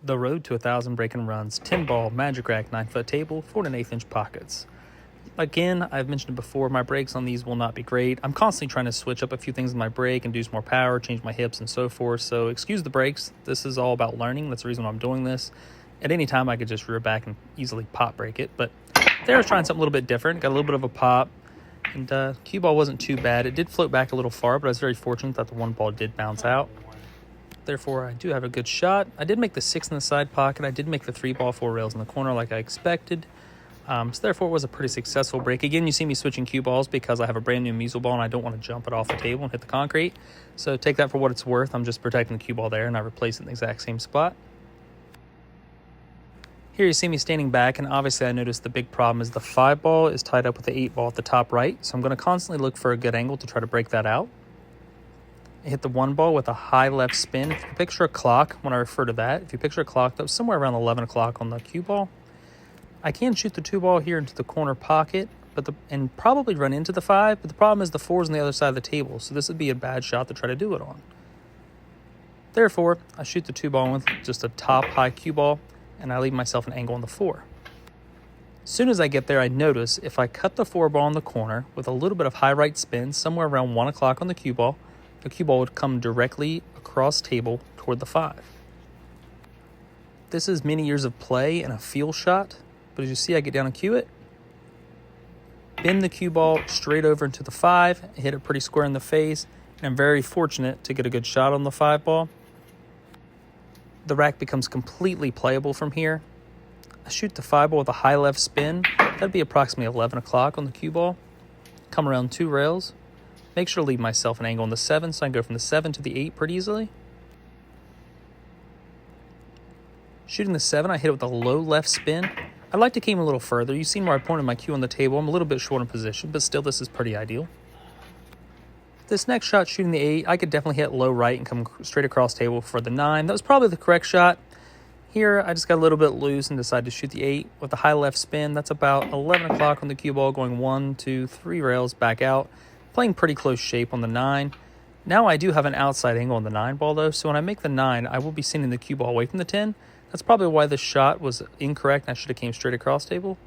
The road to 1,000 break and runs, 10 ball, magic rack, 9-foot table, 4 1/8 inch pockets. Again, I've mentioned it before, my breaks on these will not be great. I'm constantly trying to switch up a few things in my break, induce more power, change my hips and so forth. So excuse the breaks. This is all about learning. That's the reason why I'm doing this. At any time, I could just rear back and easily pop break it. But there I was trying something a little bit different. Got a little bit of a pop. And cue ball wasn't too bad. It did float back a little far, but I was very fortunate that the one ball did bounce out. Therefore, I do have a good shot. I did make the 6 in the side pocket. I did make the 3 ball, 4 rails in the corner like I expected. So therefore, it was a pretty successful break. Again, you see me switching cue balls because I have a brand new measle ball and I don't want to jump it off the table and hit the concrete. So take that for what it's worth. I'm just protecting the cue ball there and I replace it in the exact same spot. Here you see me standing back, and obviously I noticed the big problem is the 5 ball is tied up with the 8 ball at the top right. So I'm going to constantly look for a good angle to try to break that out. I hit the 1 ball with a high left spin. If you picture a clock, when I refer to that, if you picture a clock that was somewhere around 11 o'clock on the cue ball, I can shoot the 2 ball here into the corner pocket and probably run into the 5, but the problem is the 4 is on the other side of the table, so this would be a bad shot to try to do it on. Therefore, I shoot the 2 ball with just a top high cue ball, and I leave myself an angle on the 4. As soon as I get there, I notice if I cut the 4 ball in the corner with a little bit of high right spin, somewhere around 1 o'clock on the cue ball would come directly across table toward the 5. This is many years of play and a feel shot, but as you see, I get down and cue it, bend the cue ball straight over into the 5, hit it pretty square in the face, and I'm very fortunate to get a good shot on the 5 ball. The rack becomes completely playable from here. I shoot the 5 ball with a high left spin. That'd be approximately 11 o'clock on the cue ball. Come around 2 rails. Make sure to leave myself an angle on the 7 so I can go from the 7 to the 8 pretty easily. Shooting the 7, I hit it with a low left spin. I'd like to keep a little further. You've seen where I pointed my cue on the table. I'm a little bit short in position, but still this is pretty ideal. This next shot, shooting the 8, I could definitely hit low right and come straight across table for the 9. That was probably the correct shot. Here, I just got a little bit loose and decided to shoot the 8 with a high left spin. That's about 11 o'clock on the cue ball, going 1, 2, 3 rails back out. Playing pretty close shape on the 9. Now I do have an outside angle on the 9 ball though, so when I make the 9, I will be sending the cue ball away from the 10. That's probably why the shot was incorrect and I should have came straight across table.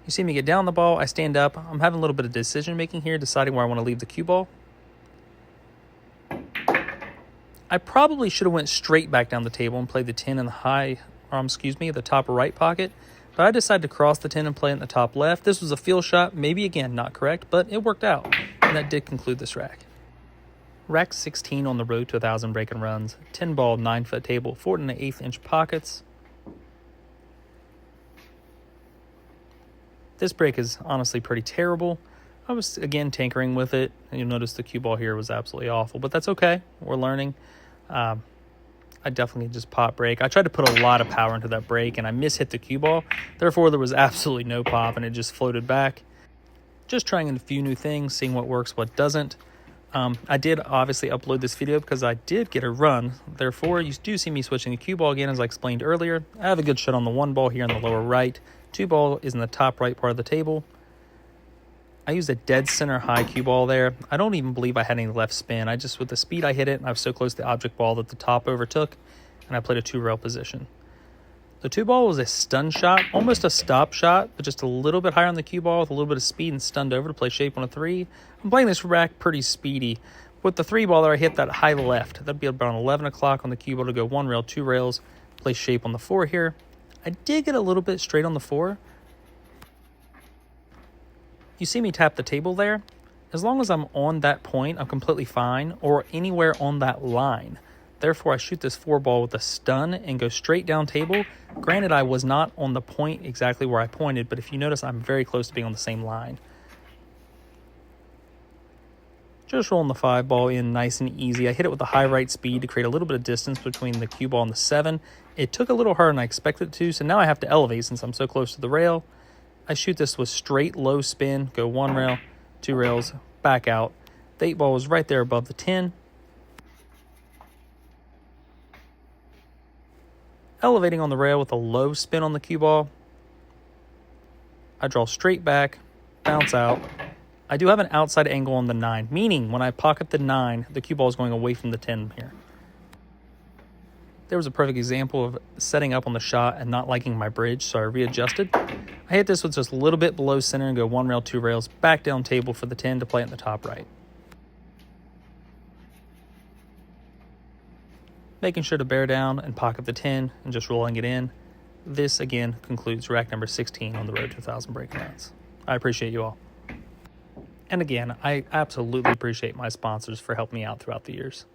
You see me get down the ball, I stand up. I'm having a little bit of decision making here, deciding where I want to leave the cue ball. I probably should have went straight back down the table and played the 10 in the top right pocket, but I decided to cross the 10 and play it in the top left. This was a field shot, maybe again not correct, but it worked out, and that did conclude this rack. Rack 16 on the road to 1,000 break and runs, 10 ball, 9-foot table, 4 1/8 inch pockets. This break is honestly pretty terrible. I was, again, tinkering with it. And you'll notice the cue ball here was absolutely awful, but that's okay. We're learning. I definitely just pop break. I tried to put a lot of power into that break, and I mishit the cue ball. Therefore, there was absolutely no pop, and it just floated back. Just trying a few new things, seeing what works, what doesn't. I did obviously upload this video because I did get a run. Therefore, you do see me switching the cue ball again, as I explained earlier. I have a good shot on the 1 ball here in the lower right. 2 ball is in the top right part of the table. I used a dead center high cue ball there. I don't even believe I had any left spin. With the speed I hit it, I was so close to the object ball that the top overtook, and I played a 2 rail position. The 2 ball was a stun shot, almost a stop shot, but just a little bit higher on the cue ball with a little bit of speed and stunned over to play shape on a 3. I'm playing this rack pretty speedy. With the 3 ball there, I hit that high left. That'd be about 11 o'clock on the cue ball to go 1 rail, 2 rails, play shape on the 4 here. I did get a little bit straight on the 4. You see me tap the table there. As long as I'm on that point, I'm completely fine, or anywhere on that line. Therefore, I shoot this 4 ball with a stun and go straight down table. Granted, I was not on the point exactly where I pointed, but if you notice, I'm very close to being on the same line. Just rolling the 5 ball in nice and easy. I hit it with a high right speed to create a little bit of distance between the cue ball and the 7. It took a little harder than I expected it to, so now I have to elevate since I'm so close to the rail. I shoot this with straight low spin, go 1 rail, 2 rails, back out. The 8 ball was right there above the 10. Elevating on the rail with a low spin on the cue ball. I draw straight back, bounce out. I do have an outside angle on the 9, meaning when I pocket the 9, the cue ball is going away from the 10 here. there was a perfect example of setting up on the shot and not liking my bridge, so I readjusted. I hit this with just a little bit below center and go 1 rail, 2 rails, back down table for the 10 to play it in the top right. Making sure to bear down and pocket the 10 and just rolling it in. This, again, concludes rack number 16 on the road to 1,000 breaking rounds. I appreciate you all. And again, I absolutely appreciate my sponsors for helping me out throughout the years.